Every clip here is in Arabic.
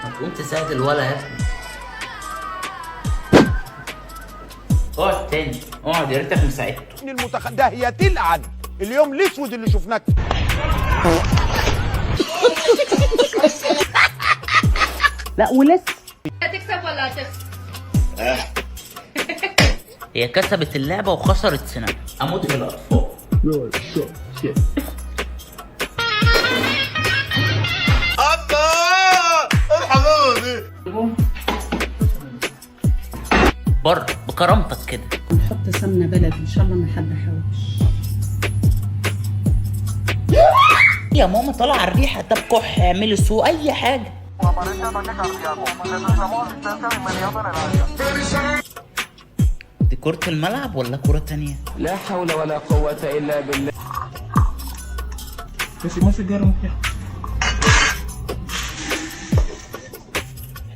هتقوم تساعد الولا يا ابني. اقعد تاني، اقعد، يا ريتك مساعدته. ده هي تلعن اليوم الاسود اللي شفناه. لا ولسه هتكسب ولا هتخسر؟ هي كسبت اللعبة وخسرت سنانها. اموت في الاطفال. بره بكرامتك كده. نحط سمنه بلدي ان شاء الله ما حد حوش. يا ماما طلع الريحة، طب كح، اعملي سوق، اي حاجة. دي كرة الملعب ولا كرة تانية؟ لا حول ولا قوة إلا بالله.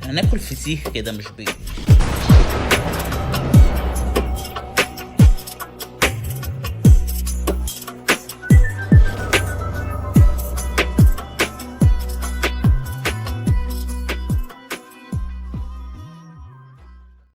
احنا هناكل فسيخ كده مش بيض.